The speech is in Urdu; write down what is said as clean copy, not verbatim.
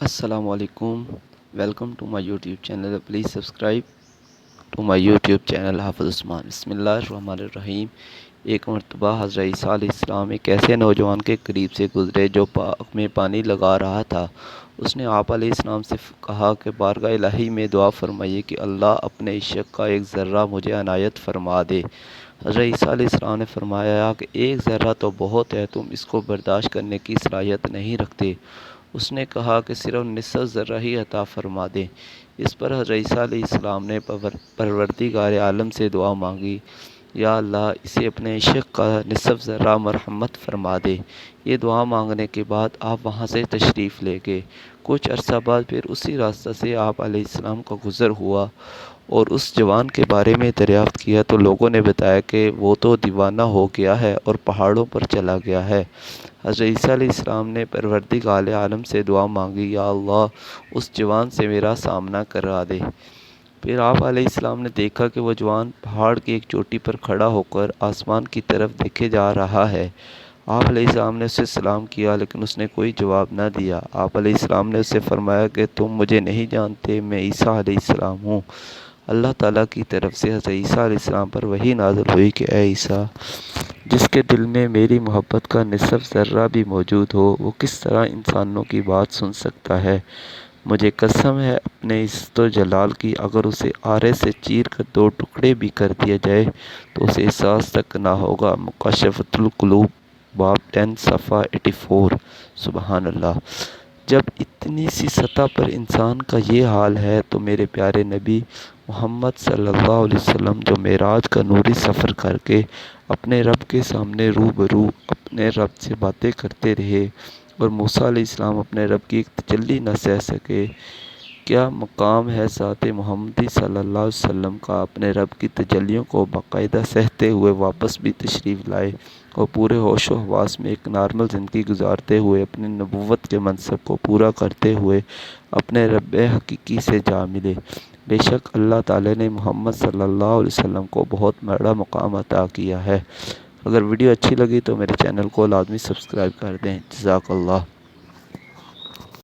السلام علیکم. Welcome to my YouTube channel. Please subscribe to my YouTube channel Hafiz Usman. بسم اللہ الرحمن الرحیم. ایک مرتبہ حضرت عیسیٰ علیہ السلام ایک ایسے نوجوان کے قریب سے گزرے جو پاک میں پانی لگا رہا تھا. اس نے آپ علیہ السلام سے کہا کہ بارگاہ الہی میں دعا فرمائیے کہ اللہ اپنے عشق کا ایک ذرہ مجھے عنایت فرما دے. حضرت عیسیٰ علیہ السلام نے فرمایا کہ ایک ذرہ تو بہت ہے، تم اس کو برداشت کرنے کی صلاحیت نہیں رکھتے. اس نے کہا کہ صرف نصف ذرہ ہی عطا فرما دیں. اس پر حضرت عیسیٰ علیہ السلام نے پروردگار عالم سے دعا مانگی، یا اللہ اسے اپنے عشق کا نصف ذرہ مرحمت فرما دے. یہ دعا مانگنے کے بعد آپ وہاں سے تشریف لے گئے. کچھ عرصہ بعد پھر اسی راستہ سے آپ علیہ السلام کا گزر ہوا اور اس جوان کے بارے میں دریافت کیا تو لوگوں نے بتایا کہ وہ تو دیوانہ ہو گیا ہے اور پہاڑوں پر چلا گیا ہے. حضرت عیسیٰ علیہ السلام نے پروردگار عالم سے دعا مانگی، یا اللہ اس جوان سے میرا سامنا کرا دے. پھر آپ علیہ السلام نے دیکھا کہ وہ جوان پہاڑ کی ایک چوٹی پر کھڑا ہو کر آسمان کی طرف دیکھے جا رہا ہے. آپ علیہ السلام نے اسے سلام کیا لیکن اس نے کوئی جواب نہ دیا. آپ علیہ السلام نے اسے فرمایا کہ تم مجھے نہیں جانتے، میں عیسیٰ علیہ السلام ہوں. اللہ تعالیٰ کی طرف سے حضرت عیسیٰ علیہ السلام پر وحی نازل ہوئی کہ اے عیسیٰ، جس کے دل میں میری محبت کا نصف ذرہ بھی موجود ہو وہ کس طرح انسانوں کی بات سن سکتا ہے؟ مجھے قسم ہے اپنے عزت و جلال کی، اگر اسے آرے سے چیر کر 2 ٹکڑے بھی کر دیا جائے تو اسے احساس تک نہ ہوگا. مکاشفۃ القلوب باب 10 صفحہ 84. سبحان اللہ. جب اتنی سی سطح پر انسان کا یہ حال ہے تو میرے پیارے نبی محمد صلی اللہ علیہ وسلم جو معراج کا نوری سفر کر کے اپنے رب کے سامنے روبرو اپنے رب سے باتیں کرتے رہے اور موسیٰ علیہ السلام اپنے رب کی ایک تجلی نہ سہ سکے، کیا مقام ہے ذات محمدی صلی اللہ علیہ وسلم کا اپنے رب کی تجلیوں کو باقاعدہ سہتے ہوئے واپس بھی تشریف لائے اور پورے ہوش و حواس میں ایک نارمل زندگی گزارتے ہوئے اپنی نبوت کے منصب کو پورا کرتے ہوئے اپنے رب حقیقی سے جا ملے. بے شک اللہ تعالی نے محمد صلی اللہ علیہ وسلم کو بہت بڑا مقام عطا کیا ہے. اگر ویڈیو اچھی لگی تو میرے چینل کو لازمی سبسکرائب کر دیں. جزاک اللہ.